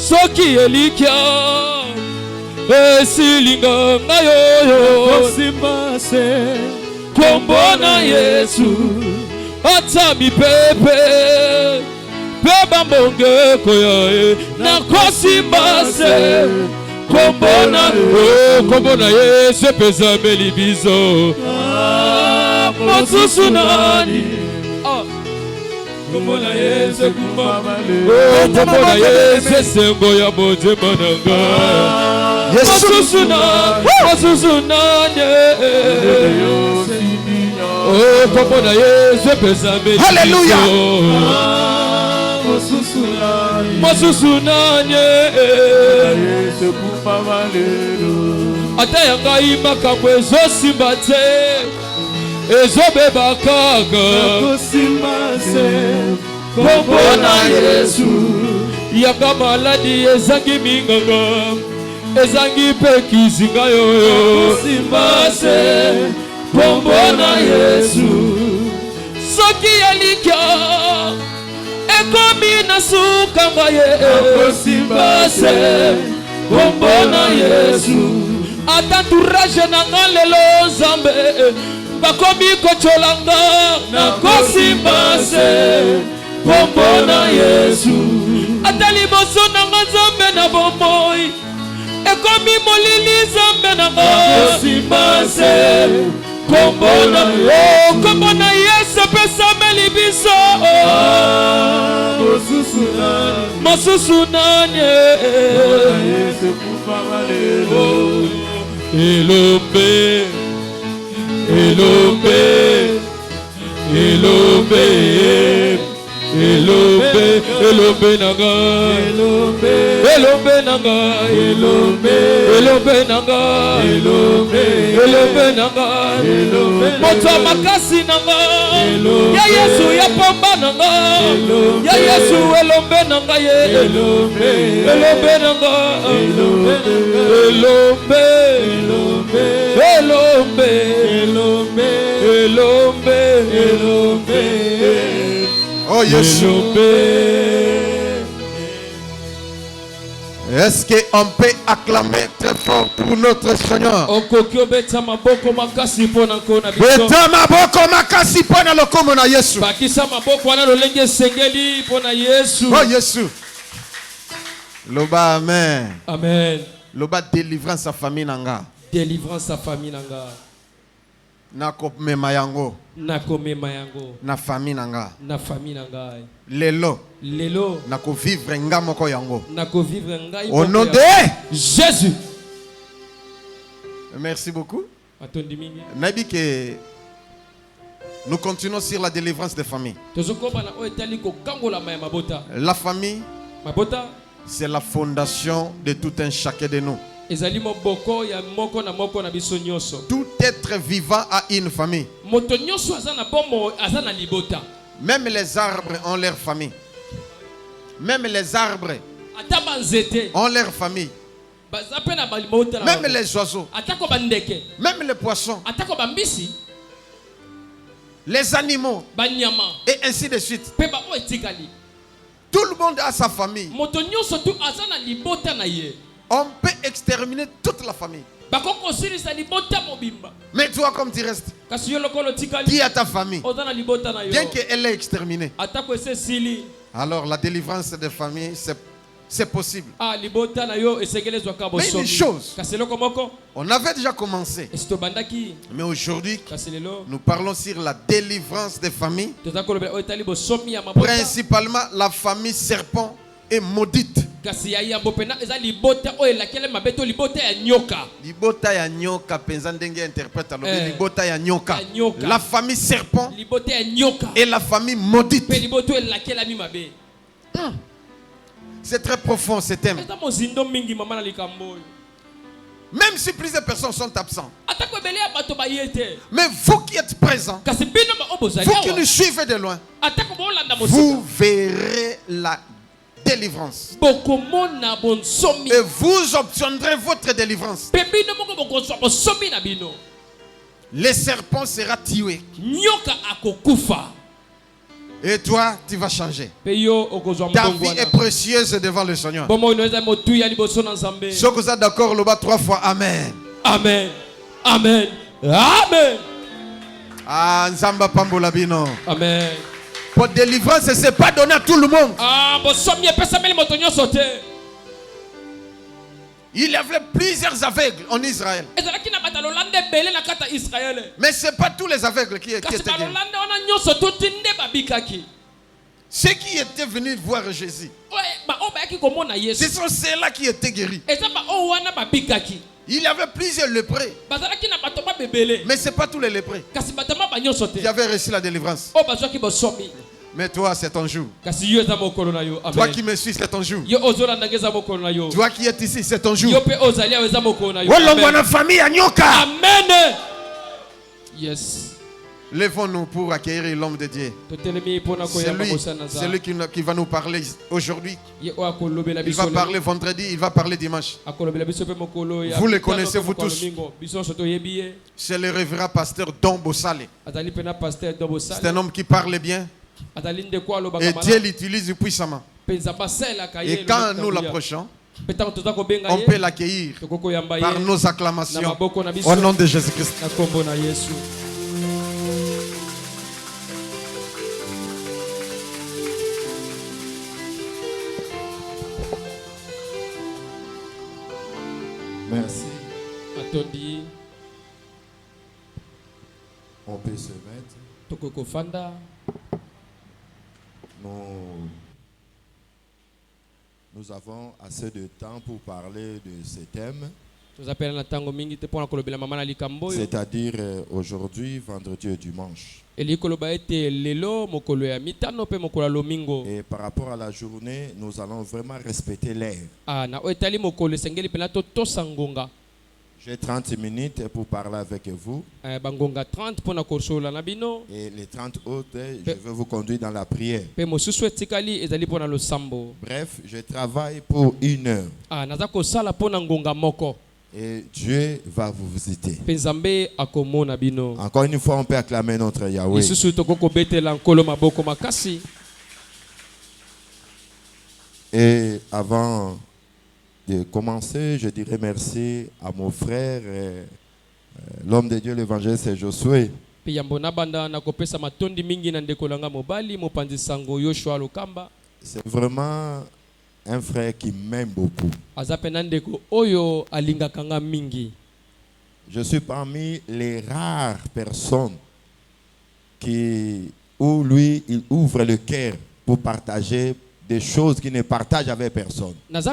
soki elikia esilinga ngayo Simbase kombona Yesu ata mipepe beba mbonge koya na kosimbase kombona Yesu pesa melibizo mosusu nani kombona Yesu kombona Yesu sembo ya motema nanga mosusu nani kombona Yesu pesa melibizo. Hallelujah. mosusu nani ata yanga imakambo ezosimba te ezobeba kaka kombona Yesu yanga maladi ezangi minganga ezangi pe kizinga yoyo simbase kombona Yesu soki yalikia ekomi na suka ngaye simbase kombona Yesu ata entourage nanga lelo Nzambe bakomi kocholanga na kosimbase kombona Yesu ata liboso nanga Nzambe na bomoi ekomi molili Nzambe nanga kosimbase kombona Yesu pesa melibiso mosusu nani elombe nanga moto makasi nanga ya Yesu ya pamba nanga ya Yesu elombe nanga elombe nanga elombe Oh Yeshua. Est-ce qu'on peut acclamer très fort pour notre Seigneur? Beta maboko makasi pona lokomo na Yesu. Bakisa maboko wana lolenge sengeli pona Yesu. Oh Yesu. Loba amen. Amen. Loba délivrance sa famille nanga. Délivrance sa famille nanga. Nako mema yango. Na famille nanga. Na famille nanga. Lelo. Nako vivre nga moko yango. Au nom de Jésus. Merci beaucoup. Nabi que nous continuons sur la délivrance des familles. La famille, c'est la fondation de tout un chacun de nous. Tout être vivant a une famille. Même les arbres ont leur famille. Même les arbres ont leur famille. Même les oiseaux, même les poissons, les animaux, et ainsi de suite. Tout le monde a sa famille. On peut exterminer toute la famille. Mais toi, comme tu restes, qui a ta famille, bien qu'elle est exterminée. Alors la délivrance des familles, c'est possible. Mais une chose, on avait déjà commencé. Mais aujourd'hui, nous parlons sur la délivrance des familles. Principalement la famille serpent est maudite. Libota ya nyoka penza ndenge interprète libota ya nyoka. La famille serpent et la famille maudite. C'est très profond ce thème. Même si plusieurs personnes sont absentes. Mais vous qui êtes présents, vous qui nous suivez de loin, vous verrez la délivrance. Et vous obtiendrez votre délivrance. Le serpent sera tué. Et toi, tu vas changer. Ta vie est précieuse devant le Seigneur. Si vous êtes d'accord, le bas 3 fois Amen. Amen. Amen. Amen. Ah, Nzamba Pambolabino. Amen. Pour délivrance, ce n'est pas donné à tout le monde. Il y avait plusieurs aveugles en Israël. Mais ce n'est pas tous les aveugles qui étaient guéris. Ceux qui étaient venus voir Jésus, ce sont ceux-là qui étaient guéris. Il y avait plusieurs lépreux. Mais ce n'est pas tous les lépreux qui avaient reçu la délivrance. Mais toi, c'est ton jour. Toi qui me suis, c'est ton jour. Toi qui es ici, c'est ton jour. Amen. Yes. Lèvons-nous pour accueillir l'homme de Dieu. C'est lui qui va nous parler aujourd'hui. Il va parler vendredi, il va parler dimanche. Vous le connaissez, vous tous. C'est le révérend pasteur Don Bossale. C'est un homme qui parle bien. Et Dieu l'utilise puissamment. Et quand nous l'approchons, on peut l'accueillir par nos acclamations au nom de Jésus-Christ. Merci. On peut se mettre. Nous avons assez de temps pour parler de ce thème. C'est-à-dire aujourd'hui, vendredi et dimanche. Et par rapport à la journée, nous allons vraiment respecter l'heure. J'ai 30 minutes pour parler avec vous. Et les 30 autres, je vais vous conduire dans la prière. Bref, je travaille pour 1 heure. Et Dieu va vous visiter. Encore une fois, on peut acclamer notre Yahweh. Et avant de commencer, je dirais merci à mon frère, l'homme de Dieu, l'évangéliste, c'est Josué. C'est vraiment un frère qui m'aime beaucoup. Je suis parmi les rares personnes où lui, il ouvre le cœur pour partager des choses qu'il ne partage avec personne. Donc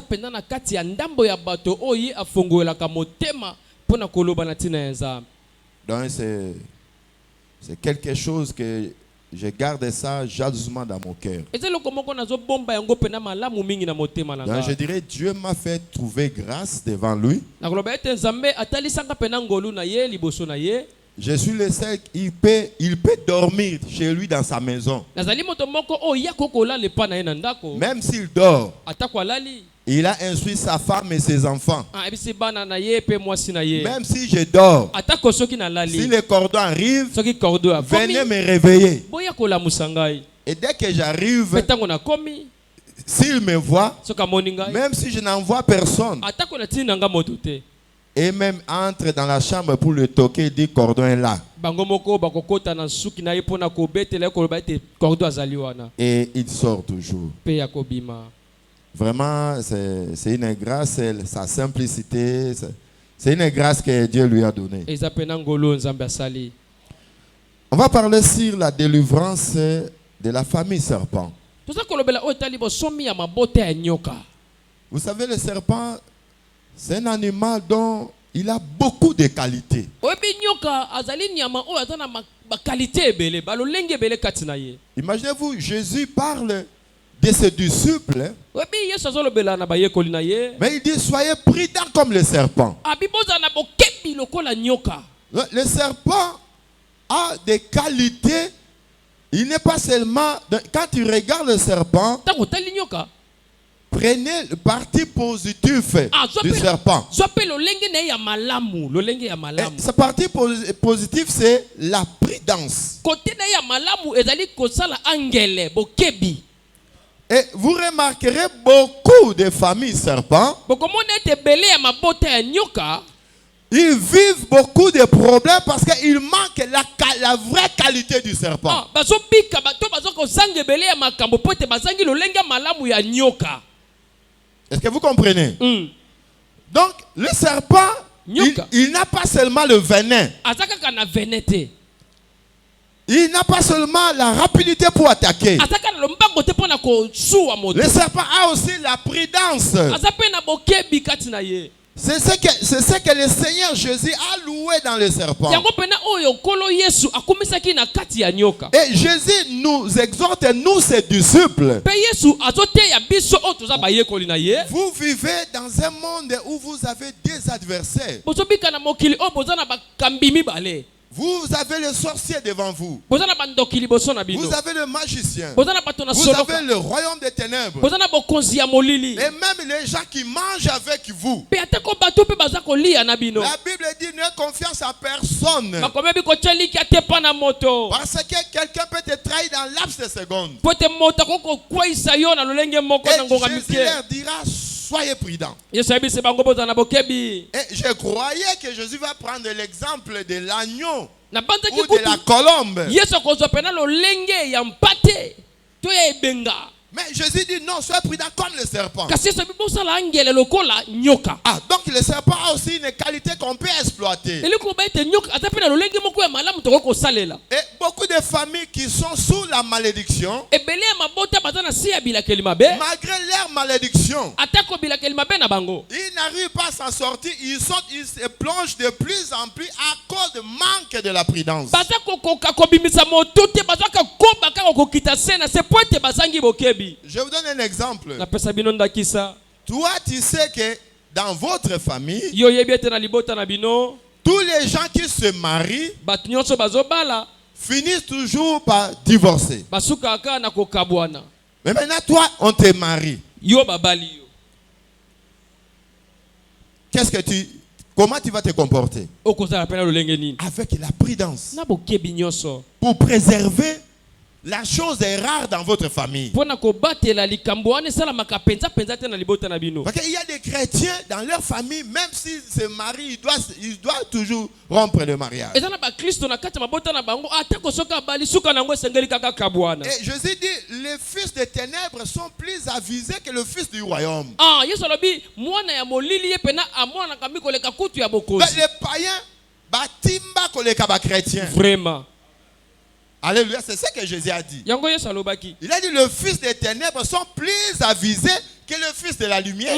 c'est quelque chose que je garde ça jalousement dans mon cœur. Donc je dirais Dieu m'a fait trouver grâce devant lui. Je suis le seul, il peut dormir chez lui dans sa maison. Même s'il dort, il a instruit sa femme et ses enfants. Même si je dors, si le cordon arrive, venez me réveiller. Et dès que j'arrive, s'il me voit, même si je n'envoie personne, et même entre dans la chambre pour le toquer, il dit cordon est là. Et il sort toujours. Vraiment, c'est une grâce, sa simplicité, c'est une grâce que Dieu lui a donnée. On va parler sur la délivrance de la famille serpent. Vous savez, le serpent, c'est un animal dont il a beaucoup de qualités. Imaginez-vous, Jésus parle de ses disciples, mais il dit soyez prudents comme le serpent. Le serpent a des qualités. Il n'est pas seulement, quand tu regardes le serpent, Prenez le parti positif du serpent. Ce parti positif, c'est la prudence. Et vous remarquerez beaucoup de familles serpents. Ils vivent beaucoup de problèmes parce qu'il manque la vraie qualité du serpent. Est-ce que vous comprenez? Donc, le serpent, il n'a pas seulement le venin. Il n'a pas seulement la rapidité pour attaquer. Le serpent a aussi la prudence. C'est ce que le Seigneur Jésus a loué dans le serpent. Et Jésus nous exhorte, nous ses disciples. Vous vivez dans un monde où vous avez des adversaires. Vous avez le sorcier devant vous. Vous avez le magicien. Vous avez le royaume des ténèbres. Et même les gens qui mangent avec vous. La Bible dit ne confiance à personne. Parce que quelqu'un peut te trahir dans laps de secondes. Et Jésus leur dira soyez prudents. Et je croyais que Jésus va prendre l'exemple de l'agneau ou de la colombe. Mais Jésus dit non, soyez prudents comme le serpent. Ah, donc le serpent a aussi une qualité qu'on peut exploiter. Et beaucoup de familles qui sont sous la malédiction, malgré leur malédiction, ils n'arrivent pas à s'en sortir. Ils se plongent de plus en plus à cause du manque de la prudence. Je vous donne un exemple. Toi, tu sais que dans votre famille, tous les gens qui se marient finissent toujours par divorcer. Mais maintenant, toi, on te marie. Comment tu vas te comporter? Avec la prudence. Pour préserver la chose est rare dans votre famille. Parce qu'il y a des chrétiens dans leur famille, même s'ils se marient, ils doivent toujours rompre le mariage. Et Jésus dit, les fils des ténèbres sont plus avisés que le fils du royaume. Les païens, chrétiens. Vraiment. Alléluia, c'est ce que Jésus a dit. Il a dit le fils des ténèbres sont plus avisés que le fils de la lumière.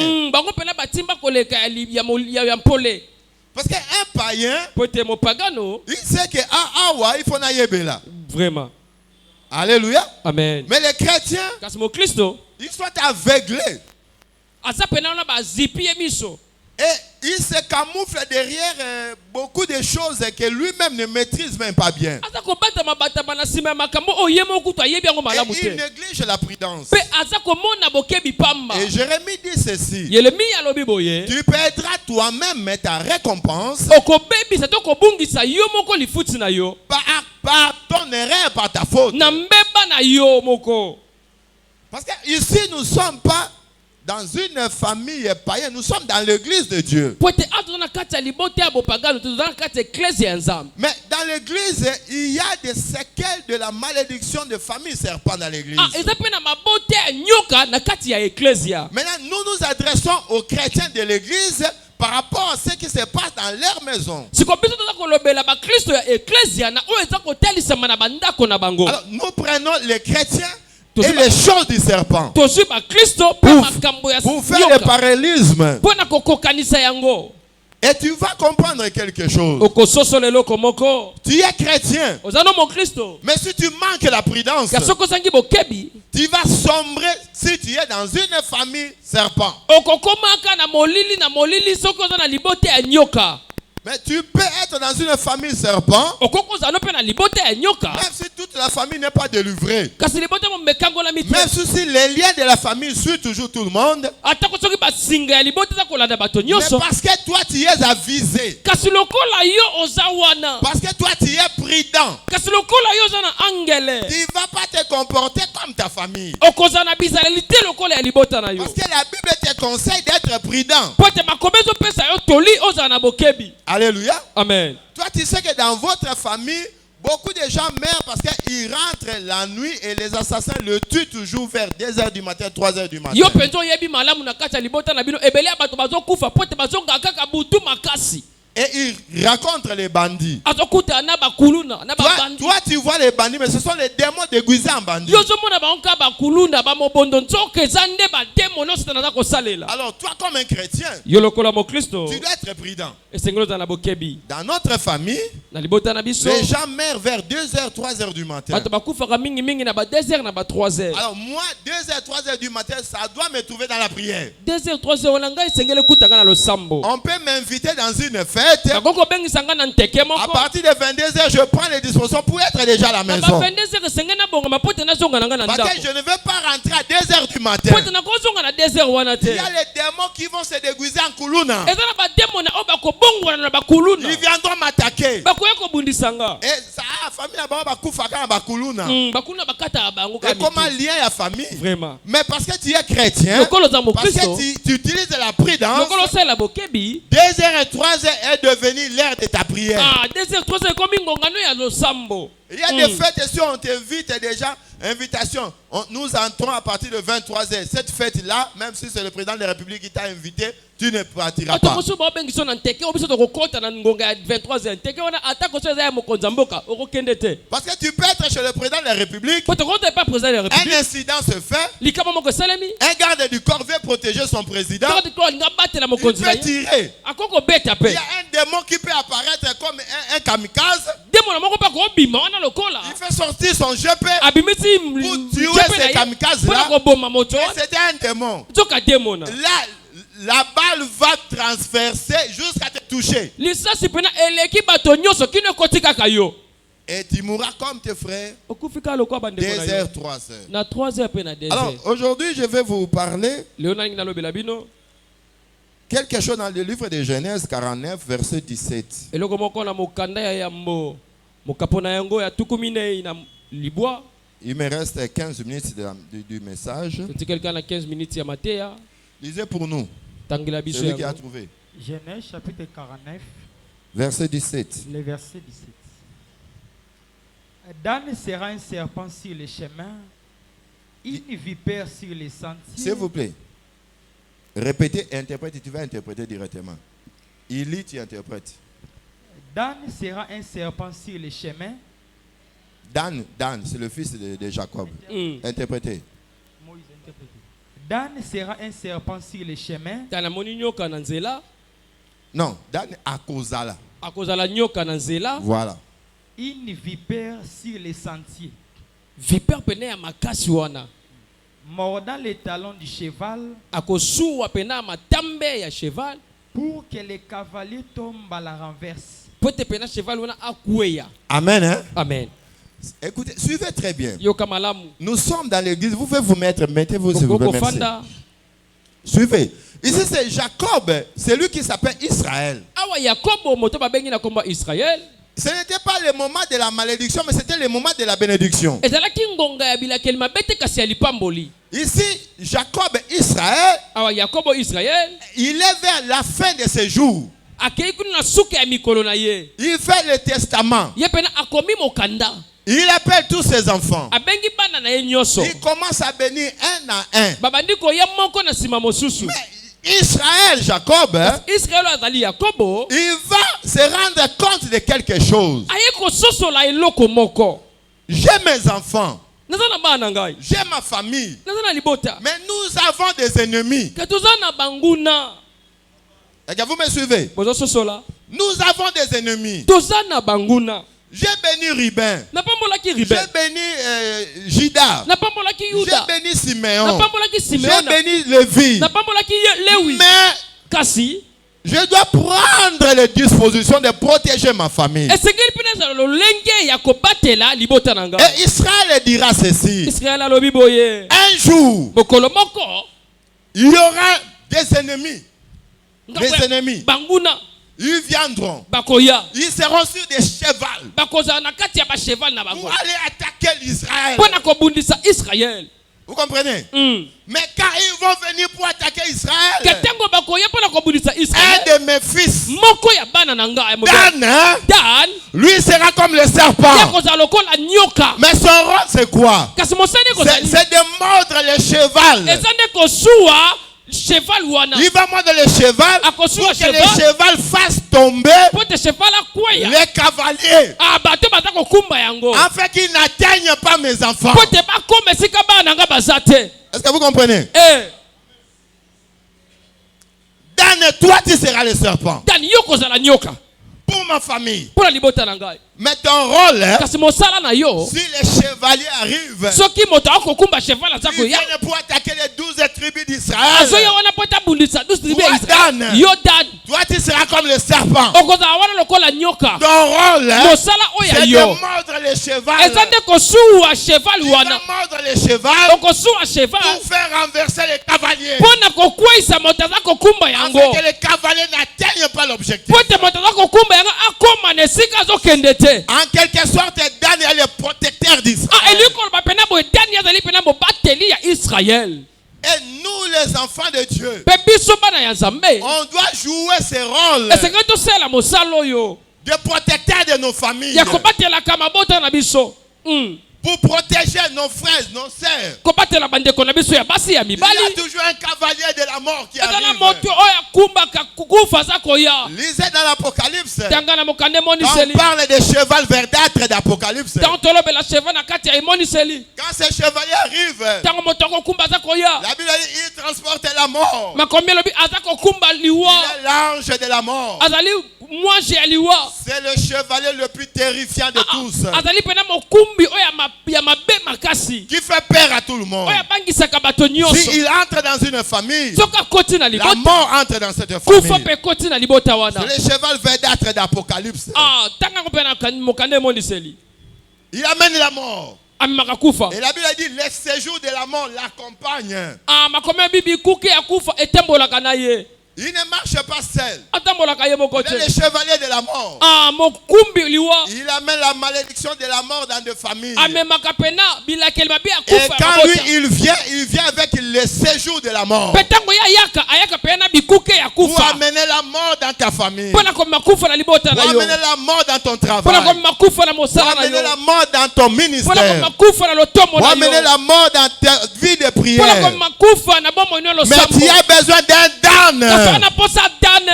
Parce qu'un païen, il sait que il faut naïber là. Vraiment. Alléluia. Amen. Mais les chrétiens, ils sont aveuglés. Et il se camoufle derrière beaucoup de choses que lui-même ne maîtrise même pas bien. Et il néglige la prudence. Et Jérémie dit ceci. Tu perdras toi-même ta récompense par ton erreur, par ta faute. Parce que ici nous ne sommes pas dans une famille païenne, nous sommes dans l'église de Dieu. Mais dans l'église, il y a des séquelles de la malédiction de famille serpent dans l'église. Maintenant, nous nous adressons aux chrétiens de l'église par rapport à ce qui se passe dans leur maison. Alors, nous prenons les chrétiens et les choses du serpent pour faire le parallélisme. Et tu vas comprendre quelque chose. Tu es chrétien. Mais si tu manques la prudence, tu vas sombrer si tu es dans une famille serpent. Mais tu peux être dans une famille serpent, même si toute la famille n'est pas délivrée. Même si les liens de la famille suivent toujours tout le monde. Mais parce que toi tu es avisé. Parce que toi tu es prudent. Tu ne vas pas te comporter comme ta famille. Parce que la Bible te conseille d'être prudent. Alléluia. Amen. Toi, tu sais que dans votre famille, beaucoup de gens meurent parce qu'ils rentrent la nuit et les assassins le tuent toujours vers 2h du matin, 3h du matin. Et ils racontent les bandits. Toi, tu vois les bandits, mais ce sont les démons déguisés en bandits. Alors, toi, comme un chrétien, tu dois être prudent. Dans notre famille, les gens meurent vers 2h, 3h du matin. Alors, moi, 2h, 3h du matin, ça doit me trouver dans la prière. On peut m'inviter dans une fête. À partir de 22h, je prends les dispositions pour être déjà à la maison. Parce que je ne veux pas rentrer à 2h du matin. Il y a les démons qui vont se déguiser en Kuluna. Ils viendront m'attaquer. Et ça, la famille là-bas va kufaka na Kuluna. Et comment lier la famille? Vraiment. Mais parce que tu es chrétien, parce que tu utilises la prudence, 2h et 3h est devenu l'heure de ta prière. Il y a des fêtes ici, on t'invite déjà. Invitation. Nous entrons à partir de 23h. Cette fête-là, même si c'est le président de la République qui t'a invité, tu ne partiras pas. Parce que tu peux être chez le président de la République. Un incident se fait. Un garde du corps veut protéger son président. Il peut tirer. Il y a un démon qui peut apparaître comme un kamikaze. Il fait sortir son GP pour tuer ces kamikazes-là. C'était un démon. Là, la balle va transverser jusqu'à te toucher. Et tu mourras comme tes frères. 2h, 3h. Alors aujourd'hui, je vais vous parler quelque chose dans le livre de Genèse 49, verset 17. Il me reste 15 minutes du message. Lisez pour nous. Celui qui a trouvé. Genèse chapitre 49. Verset 17. Le verset 17. Dan sera un serpent sur les chemins, une vipère sur les sentiers. S'il vous plaît. Répétez, interprétez, tu vas interpréter directement. Il lit, tu interprètes. Dan sera un serpent sur les chemins. Dan, c'est le fils de Jacob. Interprétez. Moïse, interprétez. Dan sera un serpent sur les chemins. Non, Dan akozala. Voilà. Une vipère sur les sentiers. Vipère pene ya makasi wana. Mordant les talons du cheval. Akosuwa pena matambe ya cheval. Pour que les cavaliers tombent à la renverse. Pote pena cheval wana akweya. Amen, hein? Amen. Écoutez, suivez très bien. Yokamalamu. Nous sommes dans l'église. Vous pouvez vous mettre. Mettez-vous s'il vous plaît. Merci. Suivez. Ici c'est Jacob. C'est lui qui s'appelle Israël. Awa Yakobo moto babengi na komba Israël. Ce n'était pas le moment de la malédiction, mais c'était le moment de la bénédiction. Ici, Jacob Israël, il est vers la fin de ses jours. Il fait le testament. Il appelle tous ses enfants. Il commence à bénir un à un. Mais Israël, Jacob, il va se rendre compte de quelque chose. J'ai mes enfants. J'ai ma famille. Mais nous avons des ennemis. Est-ce que vous me suivez? Nous avons des ennemis. J'ai béni Ruben. J'ai béni Jida. J'ai béni Siméon. J'ai béni Lévi. Mais Je dois prendre les dispositions de protéger ma famille. Et Israël dira ceci. Un jour, il y aura des ennemis. Des ennemis. Ils viendront. Ils seront sur des chevals pour aller attaquer l'Israël. Vous comprenez? Mais quand ils vont venir pour attaquer Israël, un de mes fils, Dan, lui sera comme le serpent. Mais son rôle c'est quoi? C'est de mordre le cheval. Il va mordre le cheval pour que le cheval fasse tomber les cavaliers, afin qu'ils n'atteignent pas mes enfants. Est-ce que vous comprenez? Dan, toi tu seras le serpent pour ma famille. Mais ton rôle, si les chevaliers arrivent, ils viennent pour attaquer les 12 tribus d'Israël. Dan, toi tu seras comme le serpent. Ton rôle, c'est de mordre le cheval. Il va mordre le cheval pour faire renverser les cavaliers, afin que les cavaliers n'atteignent pas l'objectif. En quelque sorte, Dan est le protecteur d'Israël. Et nous, les enfants de Dieu, on doit jouer ce rôle de protecteur de nos familles, pour protéger nos frères, nos sœurs. Il y a toujours un cavalier de la mort qui arrive. Lisez dans l'Apocalypse. On parle de cheval verdâtre d'Apocalypse. Quand ce chevalier arrive, la Bible dit il transporte la mort. Il est l'ange de la mort. C'est le chevalier le plus terrifiant de tous, qui fait peur à tout le monde. S'il entre dans une famille, la mort entre dans cette famille. C'est le cheval verdâtre d'Apocalypse. Il amène la mort. Et la Bible dit les séjours de la mort l'accompagnent. Il ne marche pas seul. Il est le chevalier de la mort. Il amène la malédiction de la mort dans des familles. Et quand lui il vient avec le séjour de la mort. Pour amener la mort dans ta famille. Pour amener la mort dans ton travail. Pour amener la mort dans ton ministère. Pour amener la mort dans ta vie de prière. Mais tu as besoin d'un Dan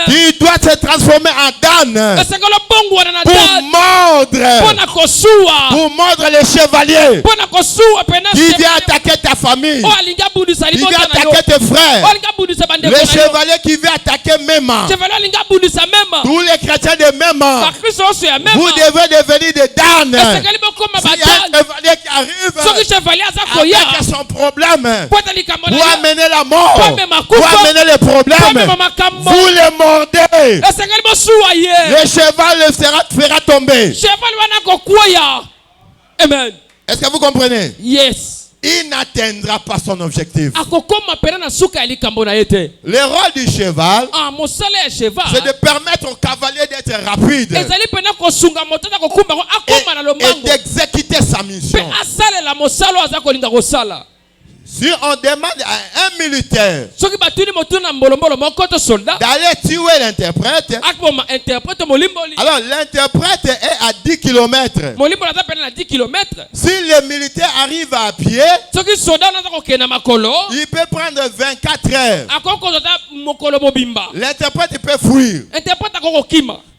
qui doit se transformer en Dan pour mordre les chevaliers qui vient attaquer ta famille, qui vient attaquer tes frères, les chevaliers qui vient attaquer Mema, tous les chrétiens de Mema. Vous devez devenir des Dan. S'il y a un chevalier qui arrive avec son problème pour amener la mort, pour amener le problème, vous les mordez. Le cheval le fera tomber. Amen. Est-ce que vous comprenez? Yes. Il n'atteindra pas son objectif. Le rôle du cheval, c'est de permettre au cavalier d'être rapide et d'exécuter sa mission. Si on demande à un militaire d'aller tuer l'interprète, alors l'interprète est à 10 km. Si le militaire arrive à pied, il peut prendre 24 heures. L'interprète peut fuir.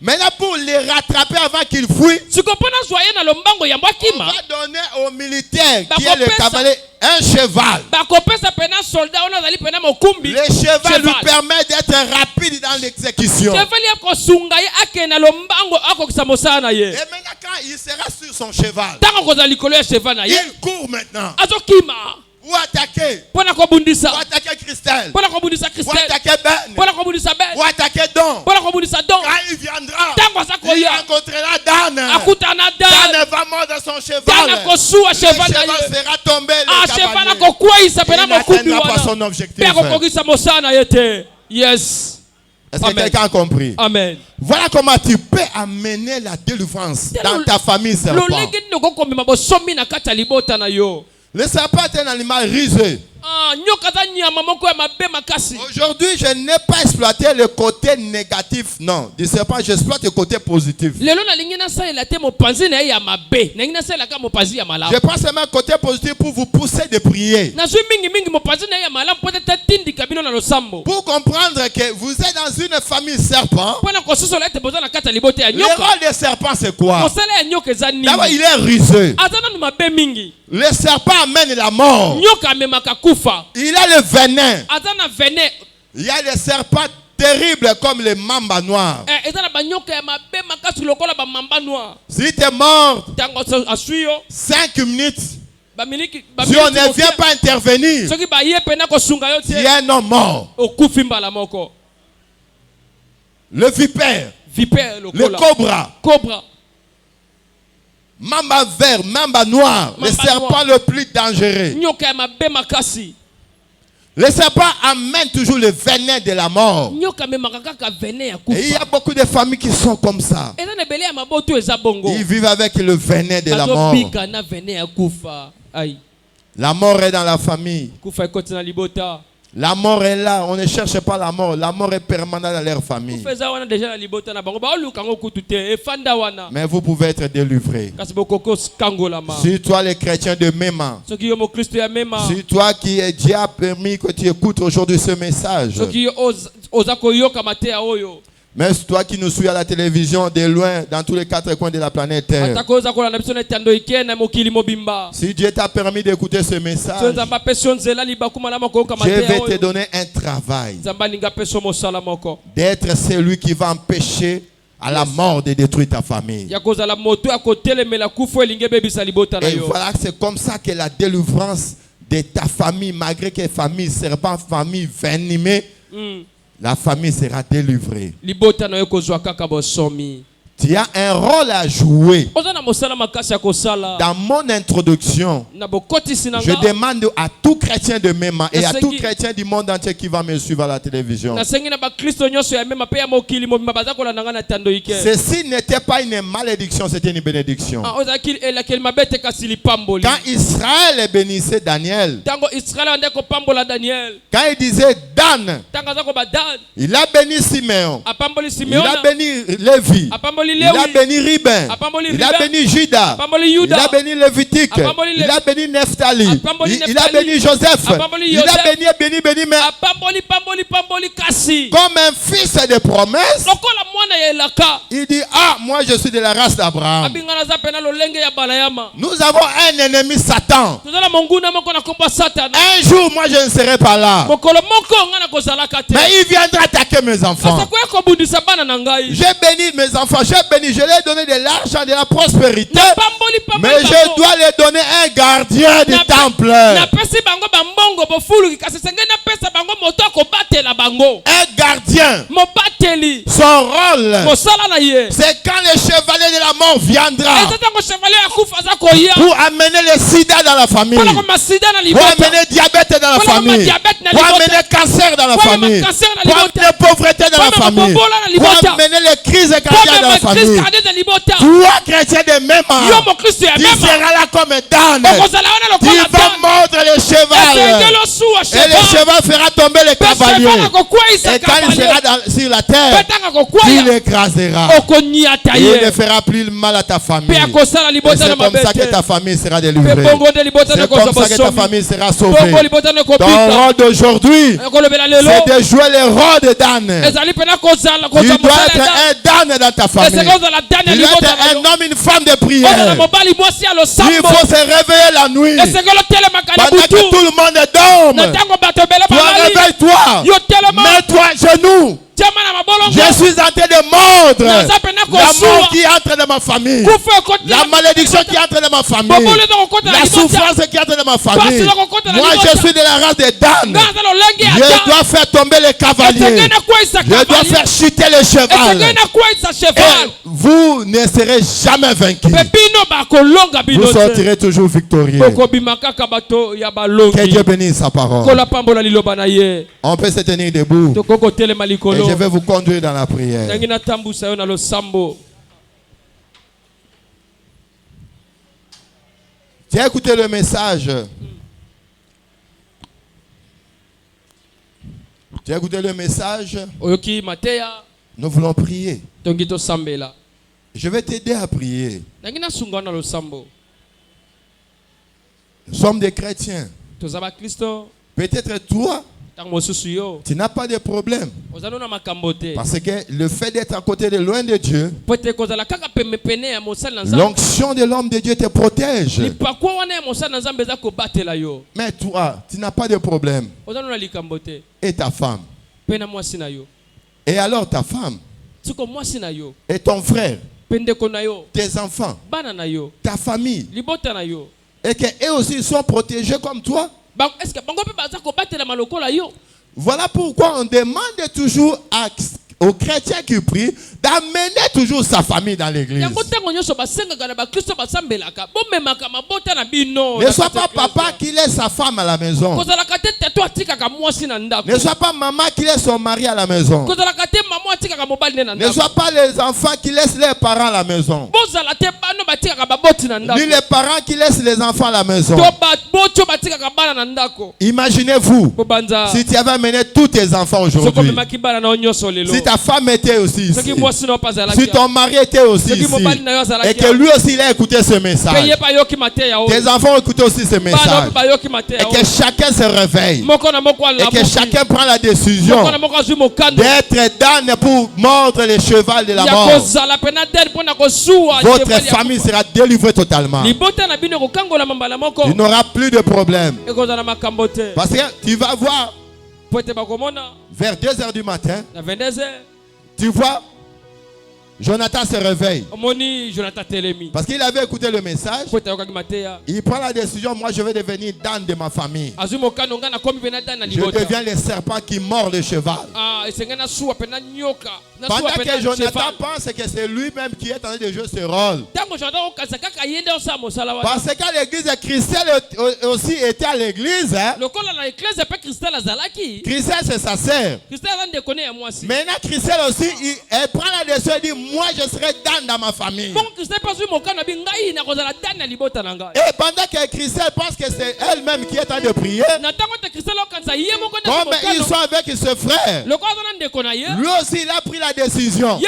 Maintenant, pour les rattraper avant qu'ils fuient, on va donner au militaire qui est le cavalier un cheval. Le cheval lui permet d'être rapide dans l'exécution. Et maintenant, quand il sera sur son cheval, il court maintenant. Ou attaquer. Ou attaquer Christelle. Ou attaquer Ben. Ou attaquer Don. il viendra, il rencontrera Dan. Dan va mordre son cheval. Le cheval sera tombé. Il n'atteindra pas son objectif. Yes. Est-ce que quelqu'un a compris? Amen. Voilà comment tu peux amener la délivrance dans ta famille serpent. Le serpent est un animal rusé. Aujourd'hui, je n'ai pas exploité le côté négatif, non. Du serpent, j'exploite le côté positif. Je pense seulement le côté positif pour vous pousser de prier. Pour comprendre que vous êtes dans une famille serpent. Le rôle des serpents, c'est quoi? D'abord, il est rusé. Le serpent amène la mort. Il a le venin. Il y a des serpents terribles comme les mambas noirs. Si tu es mort 5 minutes, si on ne vient pas intervenir, tu es un homme mort. Le vipère, le cobra, mamba vert, mamba noir, le serpent le plus dangereux. Le serpent amène toujours le venin de la mort. Et il y a beaucoup de familles qui sont comme ça. Ils vivent avec le venin de la mort. La mort est dans la famille. La mort est là, on ne cherche pas la mort. La mort est permanente dans leur famille. Mais vous pouvez être délivré. Si toi, les chrétiens de Mema, si toi qui es Dieu a permis que tu écoutes aujourd'hui ce message. Mais toi qui nous suis à la télévision de loin, dans tous les 4 coins de la planète Terre. Si Dieu t'a permis d'écouter ce message, Dieu va te donner un travail. D'être celui qui va empêcher à la mort de détruire ta famille. Et voilà, c'est comme ça que la délivrance de ta famille, malgré que famille serpent, famille venimée, la famille sera délivrée. Tu as un rôle à jouer. Dans mon introduction, je demande à tout chrétien de Mema et à tout chrétien du monde entier qui va me suivre à la télévision. Ceci n'était pas une malédiction, c'était une bénédiction. Quand Israël bénissait Daniel, quand il disait Dan, il a béni Siméon, il a béni Lévi, il a béni Ruben, il a béni Judas, il a béni Lévitique, il a béni Nephtali, il a béni Joseph, il a béni, mais comme un fils de promesse, il dit, ah, moi je suis de la race d'Abraham. Nous avons un ennemi, Satan. Un jour, moi je ne serai pas là, mais il viendra attaquer mes enfants. J'ai béni mes enfants, je leur ai donné de l'argent, de la prospérité, mais je dois leur donner un gardien du temple. Un gardien. Son rôle, c'est quand le chevalier de la mort viendra pour amener le sida dans la famille, pour amener le diabète dans la famille, pour amener le cancer dans la famille, pour amener la pauvreté dans la famille, pour amener les crises cardiaques dans la famille. Toi, chrétien de Mema, tu seras là comme Dan. Tu vas mordre le cheval et le cheval fera tomber le cavalier. Et quand il sera sur la terre, tu l'écraseras. Il ne fera plus mal à ta famille. Et c'est comme ça que ta famille sera délivrée. C'est comme ça que ta famille sera sauvée. Ton rôle d'aujourd'hui, c'est de jouer le rôle de Dan. Tu dois être un Dan dans ta famille. Tu dois être un homme, une femme de prière. Il faut se réveiller la nuit. Pendant que tout le monde dorme, toi réveille-toi. Mets-toi mets-toi à genoux. Je suis en train de mordre la mort qui entre dans ma famille, la malédiction qui entre dans ma famille, la souffrance qui entre dans ma famille. Moi je suis de la race des Dan. Je dois faire tomber les cavaliers, je dois faire chuter le cheval, et vous ne serez jamais vaincus. Vous sortirez toujours victorieux. Que Dieu bénisse sa parole. On peut se tenir debout et je vais vous conduire dans la prière. Tu as écouté le message. Tu as écouté le message. Nous voulons prier. Je vais t'aider à prier. Nous sommes des chrétiens. Peut-être toi, tu n'as pas de problème. Parce que le fait d'être à côté de loin de Dieu, l'onction de l'homme de Dieu te protège. Mais toi, tu n'as pas de problème. Et ta femme. Et alors ta femme. Et ton frère. Tes enfants. Ta famille. Et qu'eux aussi sont protégés comme toi. Voilà pourquoi on demande toujours aux chrétiens qui prient d'amener toujours sa famille dans l'église. Ne sois pas papa qui laisse sa femme à la maison. Ne sois pas maman qui laisse son mari à la maison. Ne sois pas les enfants qui laissent leurs parents à la maison. Ni les parents qui laissent les enfants à la maison. Imaginez-vous si tu avais amené tous tes enfants aujourd'hui. Si ta femme était aussi ici. Si ton mari était aussi ici. Et que lui aussi il a écouté ce message. Tes enfants ont écouté aussi ce message. Et que chacun se réveille. Et que chacun prend la décision d'être damné pour mordre les chevals de la mort. Votre famille sera délivrée totalement. Il n'aura plus de problème. Parce que tu vas voir vers 2h du matin, tu vois, Jonathan se réveille. Parce qu'il avait écouté le message. Il prend la décision, moi je vais devenir Dan de ma famille. Je deviens le serpent qui mord le cheval. Pendant que Jonathan pense que c'est lui-même qui est en train de jouer ce rôle. Parce que l'église chrétienne aussi était à l'église. Christelle c'est sa sœur. Maintenant Christelle aussi, elle prend la décision et dit moi je serai dans ma famille. Et pendant que Christelle pense que c'est elle-même qui est en train de prier, comme ils sont avec ce frère, lui aussi il a pris la décision. En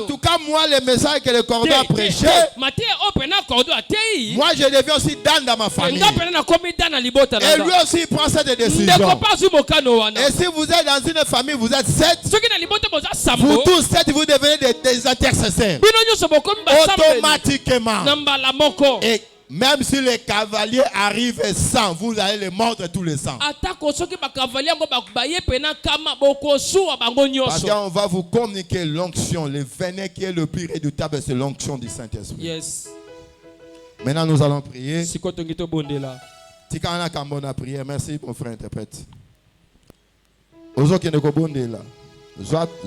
tout cas moi le message que le cordon a prêché, moi je deviens aussi dans ma famille. Et lui aussi il prend cette décision. Et si vous êtes dans une famille, vous êtes 7, vous tous 7 vous devenez des intercesseurs automatiquement. Et même si les cavaliers arrivent sans, vous allez les mordre tous les sangs. Parce qu'on va vous communiquer l'onction, le venin qui est le plus redoutable, c'est l'onction du Saint-Esprit. Yes. Maintenant nous allons prier. Tikana Kambona prière. Merci mon frère interprète.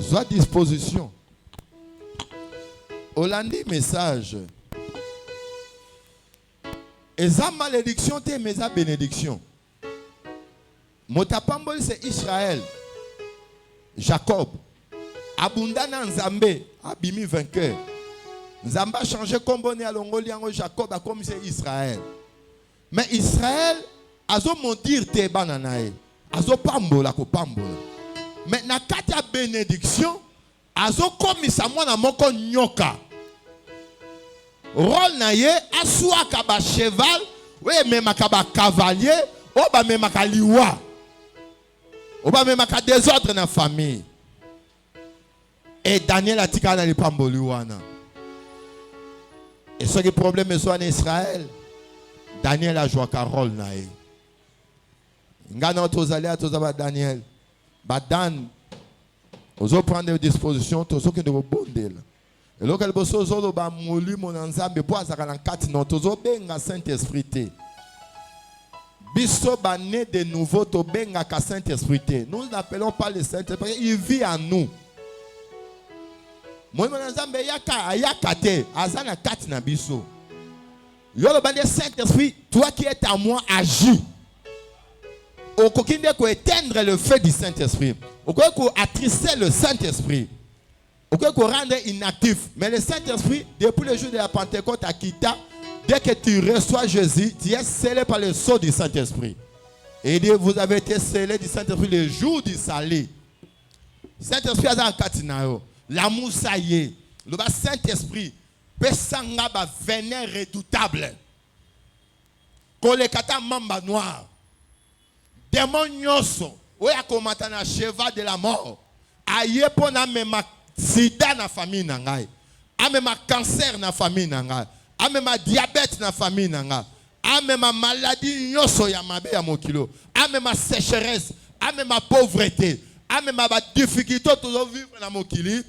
Soit disposition. Hollandi message. Et sa malédiction t'es mais sa bénédiction. Motapambol c'est Israël. Jacob. Abundana Nzambe. Abimi vainqueur. Nzamba a changé comme bonne à l'ongoliango. Jacob a comme c'est Israël. Mais Israël a zo mondir te bananae. A zo pambola ko pambola. Mais na katia bénédiction. A zo comme ça moi na moko nyoka. Rôle naye asua kaba cheval, ouais même kaba cavalier, oba même kaliwa. Oba même ka désordre na famille. Et Daniel a tika na lipamboliwana. Et ce qui problème est soit en Israël, Daniel a joué un rôle naye. Ngana tozali atozaba Daniel. Badan Ozo prendre des dispositions, tozo que de rebondir. Et lorsque le bosso zolo ba moli mon ensemble bois à la carte non tozo benga Saint-Esprit te. Biso ba né de nouveau to benga ka Saint-Esprit te. Nous n'appelons pas le Saint-Esprit, il vit en nous. Mon ensemble yaka te azana carte na biso. Yo le bande Saint-Esprit, toi qui es en moi agis. Au coquine qu'on éteindre le feu du Saint-Esprit. Au qu'on attrisser le Saint-Esprit. Au qu'on rendre inactif. Mais le Saint-Esprit, depuis le jour de la Pentecôte à Kita, dès que tu reçois Jésus, tu es scellé par le sceau du Saint-Esprit. Et il dit, vous avez été scellé du Saint-Esprit le jour du salut. Saint-Esprit a dans Katinayo. L'amour ça y est. Le Saint-Esprit, pesanga ba venin redoutable. Kolekata mamba noir. Démon nyoso, oya komata na cheval de la mort. Aye pona mema sida na famille na ngai. Amema cancer na famille na ngai. Amema diabète na famille na ngai. Amema maladie nyoso ya mabe ya mokilo. Amema sécheresse, amema pauvreté, amema ba difficulté to vivre na mokili.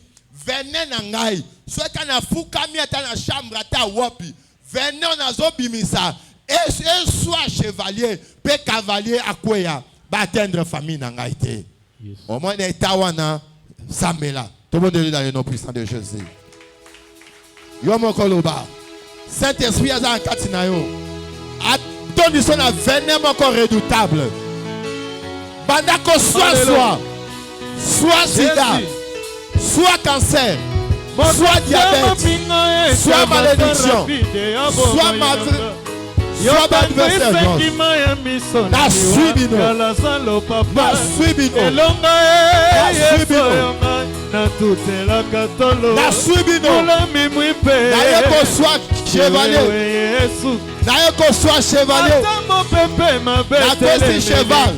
Venez na ngai. Soit kana fukami ata na chambre ata wopi. Venez na zo bimisa. Et soit chevalier, pe cavalier à quoi va atteindre famille dans Haïti. Au moins, les Tawana, Samela. Tout le monde est dans le nom puissant de Jésus. Yomo Koloba. Saint-Esprit a un katinayo. Attendez son venin encore redoutable. Bandako soit sida, soit cancer, soit diabète, soit malédiction, soit maladiction. Soit adversaire. Na suibino. D'ailleurs soit chevalier. D'ailleurs qu'on soit chevalier. Cheval.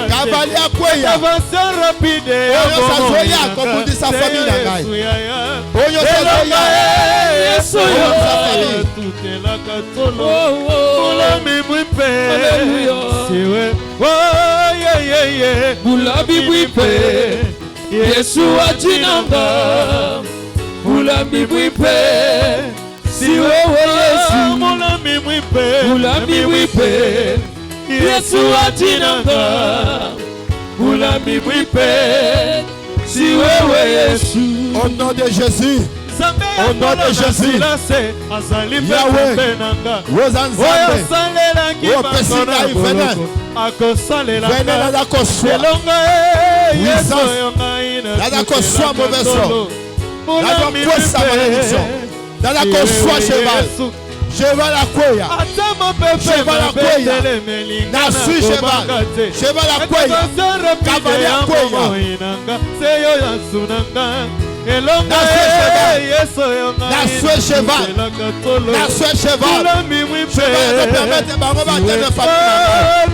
Cavalier à quoi ya? Comme dit sa famille. Yesu ajinanga Mulami mwipe Si wewe Yesu Mulami mwipe Yesu ajinanga Mulami mwipe Si wewe Yesu. Au nom de Jésus. Au nom de Jésus. Yahweh. Wozanzambe. Wopesika venez. Venez là d'accord soit. Puissance. Là d'accord soit mauvais sort. Là d'accord sa malédiction. Là d'accord soit cheval. Cheval à Koya. Cheval à Koya. Nasu cheval. Cheval à Koya. Cavalier à Koya. Nasu cheval. Nasu cheval. Cheval te permet de battre de famille.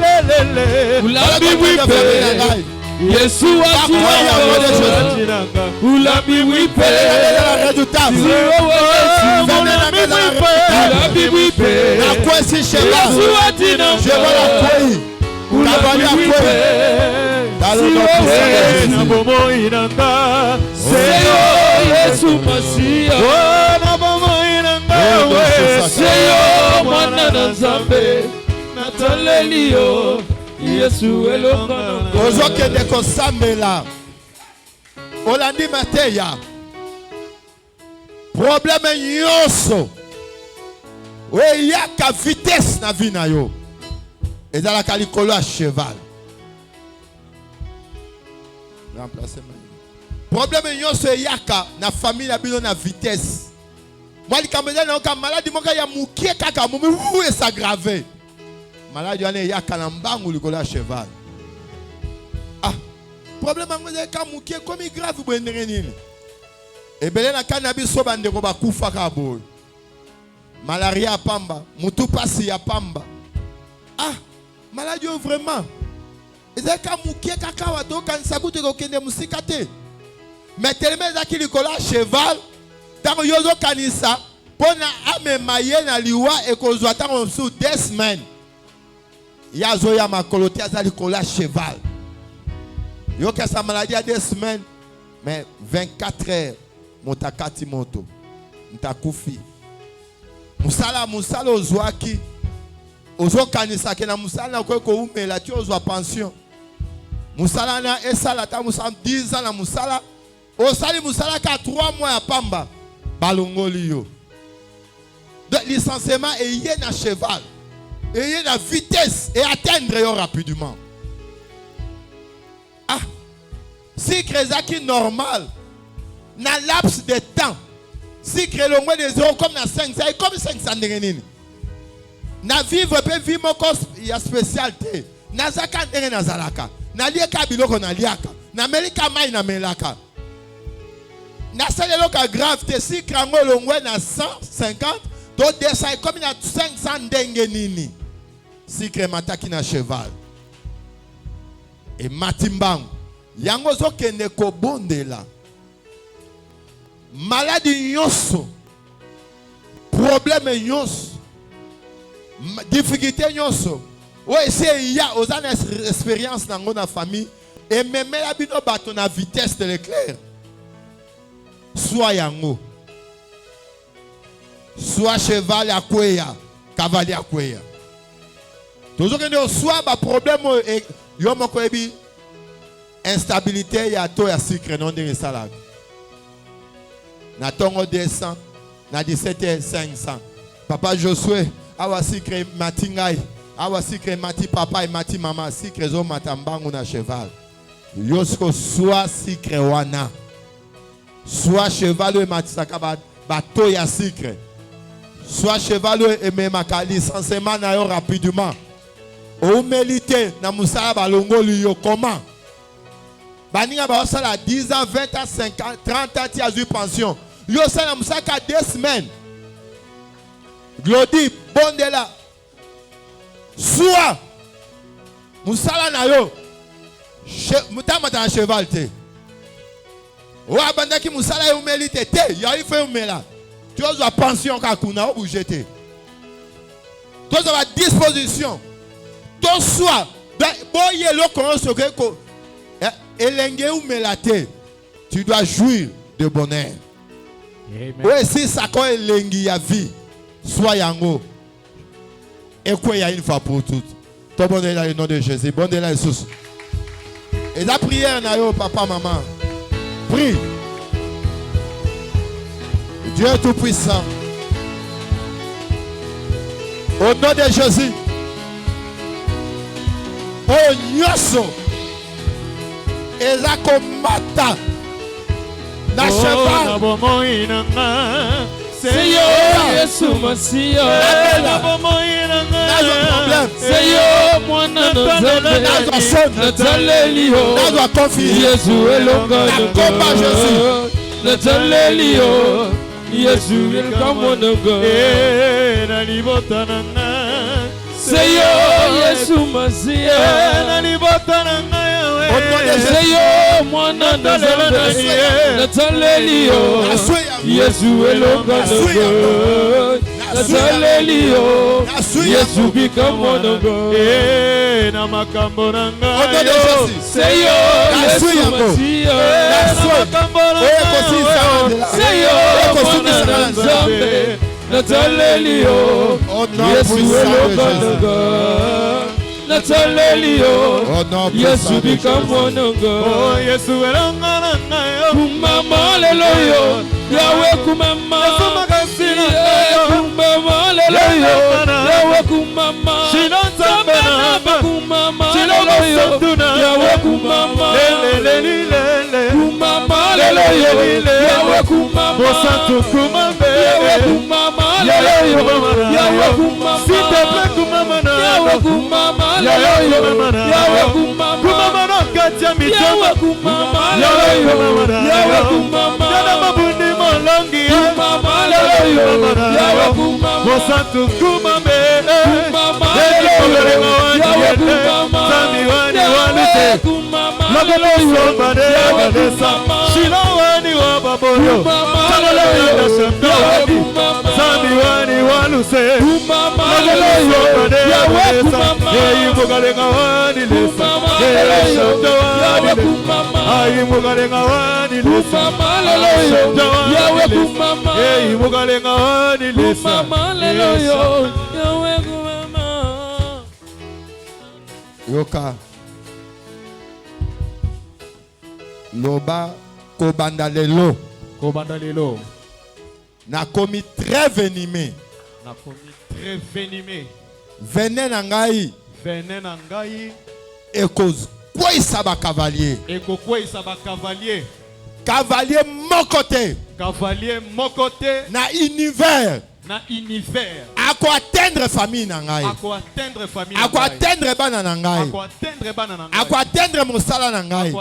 Yesu ajinanga Ulabi wipe redoutable Ulabi wipe la quoi si cheval Yesu ajinanga Ulabi wipe dans le nom de bomo inanga Seyo Yesu Masia na bomo inanga Seyo mwana na Nzambe natalelio Yesu elonga ozokende kosambela olandi mateya problème nyonso oyaka vitesse na vie na yo ezalaka likolo ya cheval problème nyonso eyaka na famille na bino na vitesse mwa likambo eza nayoka maladi moko ya mokie kaka momi esagrave maladi wana eyaka na mbangu likolo ya cheval. Ah, problème yango ezalaka mokie komi grave boye ndenge nini ebele na kani na biso bandeko bakufaka boye malaria ya pamba mutu pasi ya pamba. Ah, maladi oyo vraiment ezalaka mokie kaka wa tokanisa kutu ekokende mosika te mais telema ezalaki likolo ya cheval ntango yo ozokanisa mpo na amema ye na liwa ekozwa ntango mosusu 2 semaines yazo ya makolo te aza likolo ya cheval. Yo kesa maladie ya 2 semaines Mais 24 heures, motakati moto. Ntakufi. Musala ozwaki. Ozo kanisa ke na musala na ko umela ti ozwa pension. Musala na esala ta musala 10 ans na musala. Osali musala ka 3 mois à pamba. Balongoli yo. De licenciement et y na cheval. Et y na vitesse et atteindre yo rapidement. Ah. Si krezaki normal na laps de temps. Si krelongwe de 0 comme na 500 comme 500 ndengenini. Na vivre pe vie moko ya spécialité. Na zaka ndenge na zalaka. Na lieka biloko na liaka. Na melika mai na melaka. Na salelo ka grave te si krango longwe na 150 to 200 comme na 500 ndenge nini. Si kremataki na cheval. Et matimbango. Yango zo kende ko bondela. Maladie nyonso. Problème nyonso. Difficulté nyonso. Ouais, c'est il y a aux expérience dans la famille et même la bino bato na vitesse de l'éclair. Soit yango. Soit cheval à kweya, cavalier à kweya. Toujours que nous soit ba problème et yo moko ebi instabilité ya to ya sucre non de salade. Na tongo 200 na 17,500. Papa Josué awa sucre matingai. Awa sucre mati papa et mati maman sucre zo matambangu na cheval. Yosko soit sucre wana. Soit cheval et mati sakaba bato ya sucre. Soit cheval et même ma licenciement na yo rapidement. Ou mélité na musala balongo liyo comment? Baninga ba sala 10 ans, 20 ans, 50, 30 ans ti azu pension. Yo sala musaka 2 semaines. Glody bondela. Soit musala na yo. Mutama ta cheval te. Ou abandaki musala yo mélité te, ya il fait umela. Tu as la pension kakuna ou bougeté. Tu as la disposition. Ton soit, boye lo kono ko elenge ou melate. Tu dois jouir de bonheur. Oui, si ça ko elengi ya vie, sois yango. Et quoi y a une fois pour toutes. Ton bonheur dans le nom de Jésus. Bonheur là Jésus. Et la prière na yo papa maman. Prie. Dieu Tout-Puissant, au nom de Jésus, oh nyoso, ezako mata, na cheval, c'est yo, Yesu Masio, c'est yo, moi na Nazalelio, Yesu elonga Jésus, Nazalelio. Yesu elkamonongo c'est yo Yesu Masia c'est yo mwana Nazalelio Yesu elongonongo Nazalelio Yesu bikamonongo na makambo nanga c'est yo Yesu Masia c'est yo Nzambe Nazalelio Yesu elongonongo Nazalelio Yesu bikamonongo Yesu elongonongo kumama leloyo Yawe kumama kumama leloyo Yawe kumama kumama leloyo Yawe kumama kumama leloyo Yawe kumama Santo kumambe Yawe kumama leloyo Yawe kumama s'il te plaît kumama Yawe kumama leloyo Yawe kumama no katia mitoma Yawe kumama leloyo Yawe kumama yana mabundi molongi kumama leloyo Yawe kumama Santo kumambe kumama leloyo Yawe kumama Samiwani walute kumama leloyo Yawe kumama Shilawani wababoyo Samiwani waluse kumama leloyo Yoka Loba Kobanda lelo na komi très venimé. Venez nangai. Ekos quoi ça ba cavalier. Cavalier mon côté. Na univers. Ako atteindre famille nangai. Ako atteindre bana nangai. Ako atteindre mosala nangai.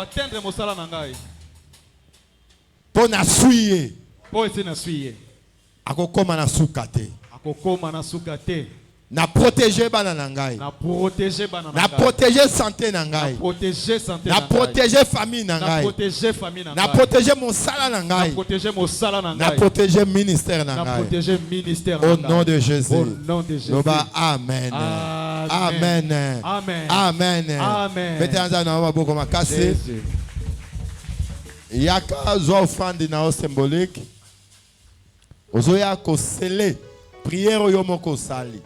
Po na suye. Ako koma na sukate. Na protéger bana nangai. Na protéger santé nangai. Na protéger famille nangai. Na protéger mosala nangai. Na protéger ministère nangai. Au nom de Jésus. Loba amen. Amen. Amen. Mettez en avant ma boko makasi. Yaka zo offrande na symbolique. Ozoya ko sele prière yo moko sali.